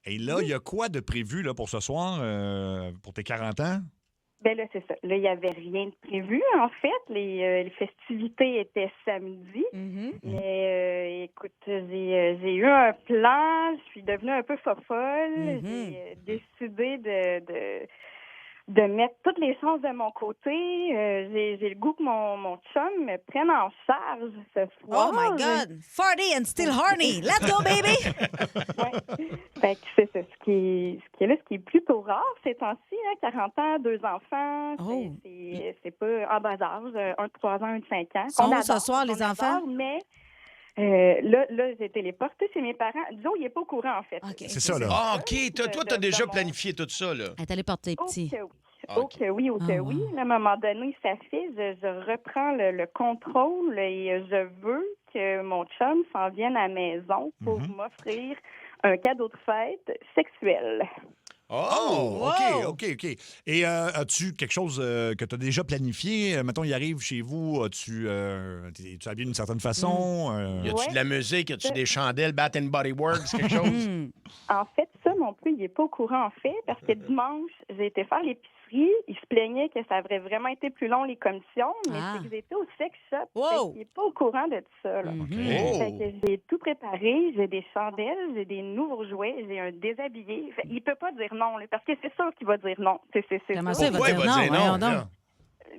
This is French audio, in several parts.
Et là, il y a quoi de prévu là, pour ce soir, pour tes 40 ans? Ben là, c'est ça. Là, il n'y avait rien de prévu, en fait. Les festivités étaient samedi. Mais écoute, j'ai eu un plan. Je suis devenue un peu fofolle. J'ai décidé de mettre toutes les chances de mon côté. J'ai le goût que mon chum me prenne en charge ce soir. Oh my God! 40 and still horny! Let's go, baby! Ouais. Fait que c'est ça. Ce qui est plutôt rare ces temps-ci, hein, 40 ans, 2 enfants, c'est pas en bas âge, un de 3 ans, un de 5 ans. Sont où ce soir, les enfants? Mais là, j'ai téléporté chez mes parents. Joe, il n'est pas au courant, en fait. Okay. C'est ça, là. Ah, OK. Toi, t'as déjà planifié tout ça, là. Elle est allée porter les petits. Ok, oui. À un moment donné, ça fait, je reprends le contrôle et je veux que mon chum s'en vienne à la maison pour m'offrir un cadeau de fête sexuel. Oh, OK. Et as-tu quelque chose que tu as déjà planifié? Mettons, il arrive chez vous, es-tu habillé d'une certaine façon? Y a-tu de la musique? Y a-tu des chandelles, Bath and Body Works, quelque chose? En fait, ça non plus, il n'est pas au courant, en fait, parce que dimanche, j'ai été faire l'épicerie. Il se plaignait que ça aurait vraiment été plus long, les commissions, mais c'est que j'étais au sex shop. Wow. Il n'est pas au courant de tout ça. Là. Fait que j'ai tout préparé. J'ai des chandelles, j'ai des nouveaux jouets, j'ai un déshabillé. Il ne peut pas dire non, là, parce que c'est sûr qu'il va dire non. Comment ça, il va dire non? Voyons donc.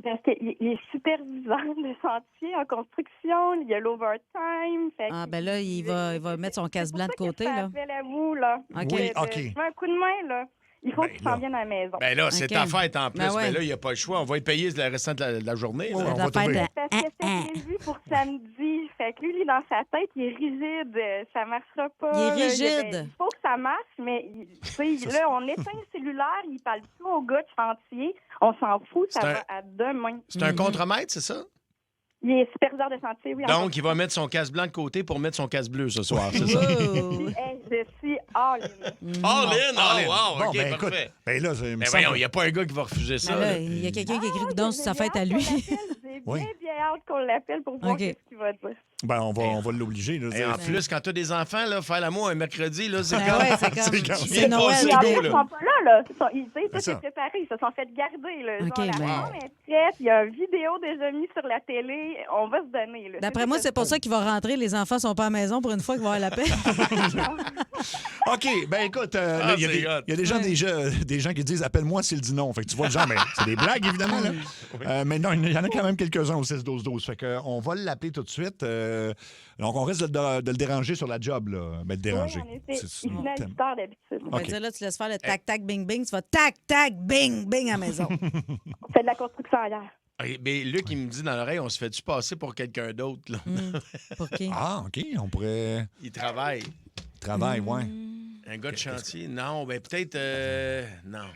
Parce qu'il est superviseur de chantier en construction, il y a l'overtime. Ben là, il va mettre son casse blanc de côté, là. Appel à vous, là. OK. Oui, OK. Je mets un coup de main, là. Il faut qu'il s'en vienne à la maison. Ben là, c'est OK. ta fête en plus. Ben ouais. Mais là, il n'y a pas le choix. On va y payer le restant de la journée. là. on va La fête trouver. Parce que c'est prévu pour samedi. Fait que lui, dans sa tête, il est rigide. Ça marchera pas. Il est rigide. Il faut que ça marche, mais tu sais, là, on éteint le cellulaire, il parle plus au gars de chantier. On s'en fout, ça C'est va à demain. C'est un contremaître, c'est ça? Il est superviseur de chantier, oui. Donc, il va mettre son casse blanc de côté pour mettre son casse bleu ce soir, c'est ça? Je suis all-in. All in! Oh, wow! Bon, OK, ben, écoute, parfait. ben là, il me Mais semble- voyons, il n'y a pas un gars qui va refuser ça. Ben là, là. il y a quelqu'un qui a écrit Ah, Coudon sur sa j'ai fête à hâte lui. qu'on l'appelle. J'ai Oui. bien hâte qu'on l'appelle pour voir OK. ce qu'il va dire. Ben, on va l'obliger. Là, Et en plus, quand tu as des enfants, là, faire l'amour un mercredi, là, c'est Ben comme... ouais, c'est comme... C'est comme- C'est Noël. C'est Puis en beau, plus, là. ils sont pas là. Ils disent, C'est tout ça. est préparé. Ils se sont fait garder. Là. OK, Genre, la mais- maison est prête. Il y a une vidéo déjà mise sur la télé. On va se donner. Là. D'après moi, c'est pour ça qu'il va rentrer. Les enfants sont pas à la maison pour une fois qu'il va avoir la paix. OK, ben écoute, là, il y a c'est des- hot. il y a des gens qui disent « Appelle-moi s'il dit non ». Fait que tu vois le genre, mais c'est des blagues, évidemment. Là. Mais non, il y en a quand même quelques-uns au 6-12-12. Fait qu'on va l'appeler tout de suite. Donc, on risque de le déranger sur la job, là. Ben, le déranger. Oui, en effet. C'est- Il finit à thème. 8 heures d'habitude. On va dire là, tu laisses faire le tac-tac-bing-bing. Tu vas tac-tac-bing-bing à la maison. On fait de la construction ailleurs. Mais Luc, il me dit dans l'oreille, on se fait-tu passer pour quelqu'un d'autre, là? Pour qui? Ah, OK, on pourrait... Il travaille. Travail, ouais. Un gars de chantier? Non, ben peut-être... non.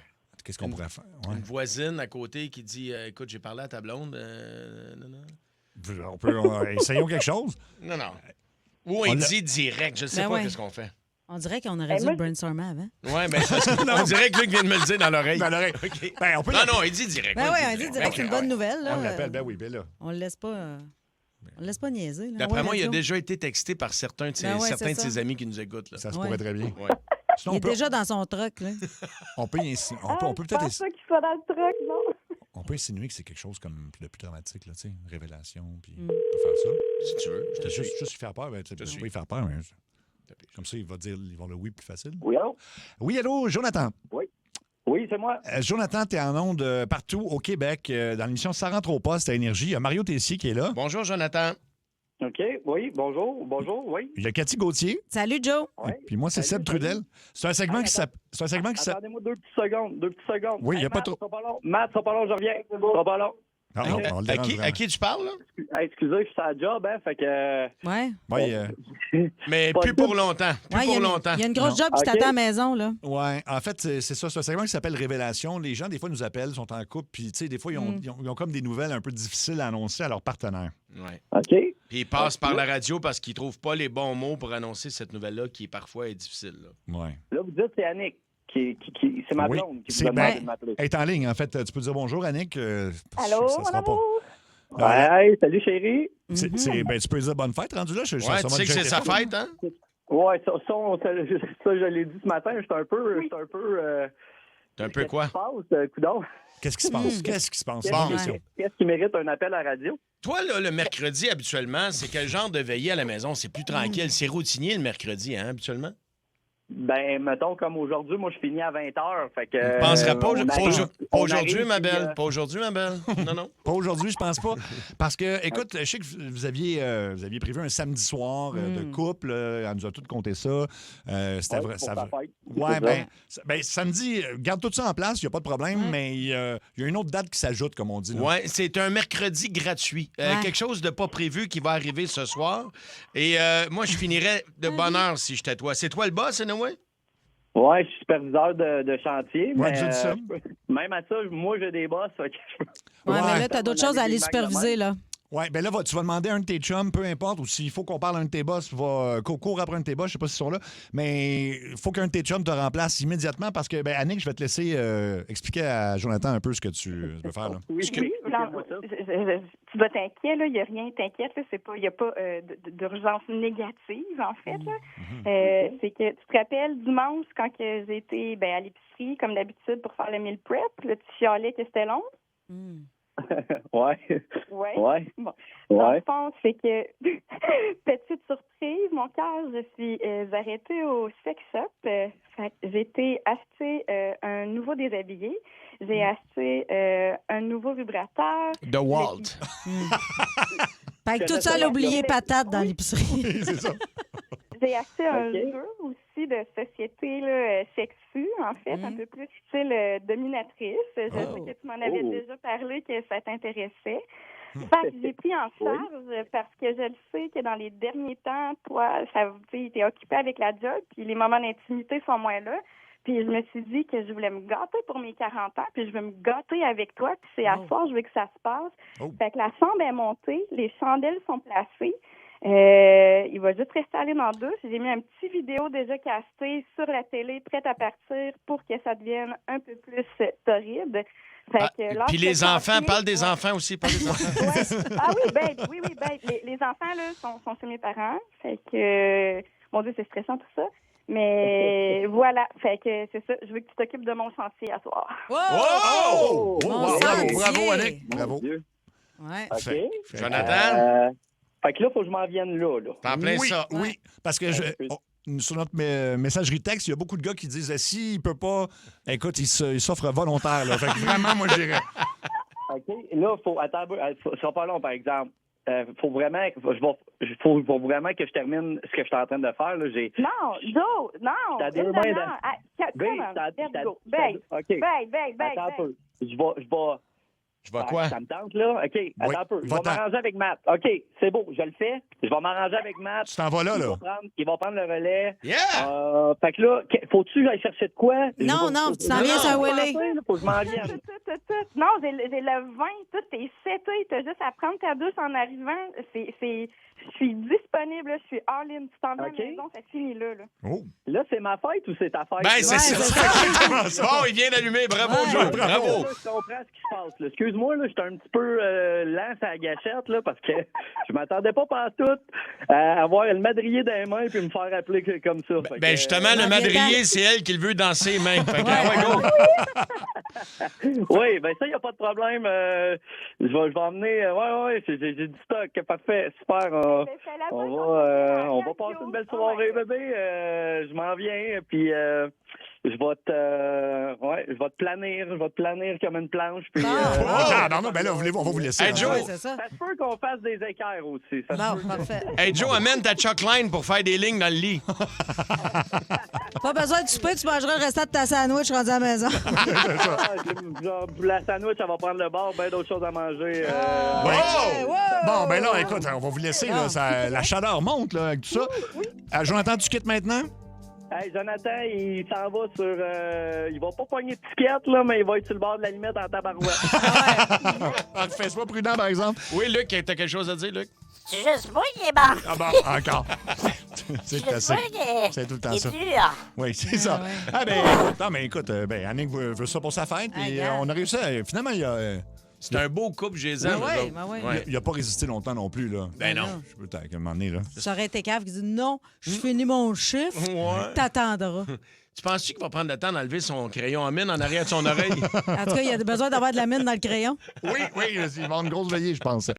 Qu'est-ce qu'on pourrait faire? Ouais. Une voisine à côté qui dit écoute, j'ai parlé à ta blonde. Non. Essayons quelque chose. Non. Ou il dit direct. Je sais Ben pas ouais. qu'est-ce qu'on fait. On dirait qu'on aurait dû moi, le brainstormer avant. Ouais, mais on dirait que Luc vient de me le dire dans l'oreille. Dans l'oreille. OK. Ben, on peut Non, il dit direct. Ben oui, on dit direct, c'est une bonne nouvelle. Là. On l'appelle, ben oui, ben là. On le laisse pas... On le laisse pas niaiser. Là. D'après Ouais, moi, il a let's go. déjà été texté par certains de ses, Ben ouais, certains de c'est ça. ses amis qui nous écoutent. Là. Ça se Ouais. pourrait très bien. Ouais. Sinon, Il on est peut, déjà dans son truck. Là. on peut peut Je peut-être pense pas qu'il soit dans le truck, non? on peut insinuer que c'est quelque chose comme de plus dramatique, là, tu sais, une révélation, puis on peut faire ça. Si tu veux. Je te suis. Juste lui faire peur, ben, tu sais, oui, faire peur, mais comme ça, il va avoir le oui plus facile. Oui, allô? Oui, allô, Jonathan. Oui, c'est moi. Jonathan, tu es en onde partout au Québec, dans l'émission Ça rentre au poste à Énergie. Il y a Mario Tessier qui est là. Bonjour, Jonathan. OK, oui, bonjour, oui. Il y a Cathy Gauthier. Salut, Joe. Ouais. Puis moi, c'est Salut, Seb Trudel. C'est un segment Hey, qui s'appelle... C'est un segment qui s'appelle... Attendez-moi deux petites secondes. Oui, il y a pas Matt, trop- sera pas long. Matt, sera pas long, je reviens. Sera pas long. Ah, Ok. on le À dérange qui, vraiment. à qui tu parles, là? Hey, excusez, je suis à la job, hein, fait que... Ouais. Oui, Mais Pas plus tout. pour longtemps. Plus Ouais, pour longtemps. Il y a une grosse Non. job qui OK. t'attend à la maison. Là. ouais. En fait, c'est ça. C'est un segment qui s'appelle Révélation. Les gens, des fois, nous appellent, sont en couple, puis, tu sais, des fois, ils ont comme des nouvelles un peu difficiles à annoncer à leur partenaire. Ouais. OK. Puis ils passent par la radio parce qu'ils trouvent pas les bons mots pour annoncer cette nouvelle-là qui parfois est difficile. Là. Ouais. Là, vous dites c'est Annick, c'est ma Oui, blonde qui c'est vous a demandé ben- de m'appeler. Elle est en ligne, en fait. Tu peux dire bonjour, Annick. Allô, ça mon sera pas. amour? Ouais, salut chérie. Ben, tu peux dire bonne fête rendu là. Ouais, tu sais que c'est sa fête, hein? Ouais, ça, je l'ai dit ce matin. J'étais un peu... T'es un peu quoi? Qu'est-ce qui se passe, coudonc? Qu'est-ce qui se passe? Qu'est-ce qui se passe? Bon. Qu'est-ce qui mérite un appel à la radio? Toi, là, le mercredi, habituellement, c'est quel genre de veillée à la maison? C'est plus tranquille. C'est routinier le mercredi, hein, habituellement? Ben, mettons, comme aujourd'hui, moi, je finis à 20h. Fait que. Je ne penserais pas, on aujourd'hui, arrive, ma puis, belle. Pas aujourd'hui, ma belle. Non, non. Pas aujourd'hui, je pense pas. Parce que, écoute, je sais que vous aviez prévu un samedi soir de couple. Elle nous a tout compté ça. C'était vrai. pour ta fête. Ouais, C'est ben, samedi, garde tout ça en place, il n'y a pas de problème, mais il y a une autre date qui s'ajoute, comme on dit. Là. Oui, c'est un mercredi gratuit. Quelque chose de pas prévu qui va arriver ce soir. Et moi, je finirais de bonne heure si j'étais toi. C'est toi le boss, Noé? Ouais, je suis superviseur de chantier. Ouais, Mais, tu as dit ça. même à ça, moi, j'ai des boss. Fait que Ouais, mais là, t'as On d'autres a choses à des aller Mac de superviser, là. Oui, bien là, tu vas demander à un de tes chums, peu importe, ou s'il faut qu'on parle à un de tes boss, cours après un de tes boss, je sais pas s'ils sont là, mais il faut qu'un de tes chums te remplace immédiatement parce que, ben, Annick, je vais te laisser expliquer à Jonathan un peu ce que tu veux faire. Là. Oui, Non, expliquez-moi ça. tu dois t'inquiéter, là. Il n'y a rien, t'inquiète, là. Il n'y a pas d'urgence négative, en fait, là. C'est que, tu te rappelles, dimanche, quand que j'ai été à l'épicerie, comme d'habitude, pour faire le meal prep, là, tu chialais que c'était long. Ouais. Ouais. Ouais. Bon. Dans le Ouais. fond, c'est que, petite surprise, mon cœur, je suis arrêtée au sex shop. Fait que j'ai été acheter un nouveau déshabillé. J'ai acheté un nouveau vibrateur. The Walt. Fait que tout ça, elle a oublié patate dans l'épicerie. C'est ça. J'ai acheté un Ok. jeu aussi de société là, sexu, en fait, un peu plus style dominatrice. Je sais que tu m'en avais déjà parlé, que ça t'intéressait. Fait que j'ai pris en charge parce que je le sais que dans les derniers temps, toi, tu es occupé avec la job, puis les moments d'intimité sont moins là. Puis je me suis dit que je voulais me gâter pour mes 40 ans, puis je veux me gâter avec toi, puis c'est à soir, je veux que ça se passe. Fait que la chambre est montée, les chandelles sont placées. Il va juste rester allé dans la douche. J'ai mis un petit vidéo déjà casté sur la télé, prête à partir pour que ça devienne un peu plus torride. Fait que là, Puis je les fais enfants, chantier. parle des enfants aussi. Parle des enfants. Ouais. Ah oui, oui, les enfants, là, sont chez mes parents. Fait que, mon Dieu, c'est stressant tout ça. Mais voilà, fait que c'est ça. Je veux que tu t'occupes de mon chantier à soir. Oh! Mon Bravo, chantier. bravo, Annick. Mon Bravo. Dieu. Ouais. OK. Jonathan? Fait que là, il faut que je m'en vienne là. T'en plein oui, ça. oui, parce que sur notre messagerie texte, il y a beaucoup de gars qui disent s'il peut pas, écoute, il s'offre volontaire. Là. Fait que vraiment, moi, je dirais. OK. Là, faut sera pas long, par exemple. Faut vraiment que je termine ce que je suis en train de faire. Là. Non, Joe, non. T'as deux une mains demi-heure. OK. Attends un peu. Je vais... Je vais quoi? Ça me tente, là? OK, attends un peu. Je vais va-t'en. m'arranger avec Matt. OK, c'est beau, je le fais. Je vais m'arranger avec Matt. Tu t'en vas là, là. Il va prendre le relais. Yeah! Fait que là, faut-tu aller chercher de quoi? Non, non, tu t'en viens sur un Willy. Faut que je m'en vienne. Tout. Non, j'ai le vin, tout est seté. T'as juste à prendre ta douche en arrivant. Je suis disponible, là. Je suis all-in. Tu t'en vas à OK. la maison, ça finit là. Oh. Là, c'est ma fête ou c'est ta fête? Ben, là? c'est c'est ça. Bon, il vient d'allumer. Bravo, Ouais. Joe. Bravo. Bravo. Je comprends ce qui se passe. là. Excuse-moi, là, j'étais un petit peu lent à la gâchette là, parce que je m'attendais pas pantoute à avoir le madrier dans les mains puis me faire appeler comme ça. Fait que, Ben, justement, le madrier, c'est elle qui le veut dans ses mains. Fait que, Ouais. go. oui, ben ça, il n'y a pas de problème. Je vais emmener... ouais, j'ai du stock. Parfait, super. On va passer une belle soirée, bébé. Je m'en viens, puis je vais te planir comme une planche. Puis, non, ben là, on va vous laisser. Hey, hein. Joe. Ouais, c'est ça. ça se peut qu'on fasse des équerres aussi. Ça se Bon, peut. parfait. Hey, Joe, amène ta chalkline pour faire des lignes dans le lit. Pas besoin de souper, tu mangeras le restant de ta sandwich rendu à la maison. Genre, la sandwich, ça va prendre le bord, bien d'autres choses à manger. Ouais. Wow! Bon, ben là, écoute, on va vous laisser. Là, la chaleur monte là, avec tout ça. Jonathan, tu quittes maintenant? Hey, Jonathan, il s'en va sur... il va pas pogner de ticket, là, mais il va être sur le bord de la limite en tabarouette. Parfait, c'est pas prudent, par exemple. Oui, Luc, t'as quelque chose à dire, Luc? C'est juste moi qui est bon. Ah bon, encore. C'est C'est assez. moi qui C'est tout le temps est ça. dur. Oui, c'est ça. ouais. Ah ben, non, mais écoute, Annick veut ça pour sa fête. Ah, Et regarde. on a réussi à... Finalement, il C'est un beau couple, je les aime. Ben ouais, eux autres. ben ouais. Ouais. Il n'a pas résisté longtemps non plus, là. Ben non. Je peux t'à un moment donné, là. Ça aurait été cave qui dit non, je finis mon chiffre, Ouais. t'attendras. Tu penses-tu qu'il va prendre le temps d'enlever son crayon en mine en arrière de son oreille? En tout cas, il y a besoin d'avoir de la mine dans le crayon. Oui, il va y avoir une grosse veillée, je pense.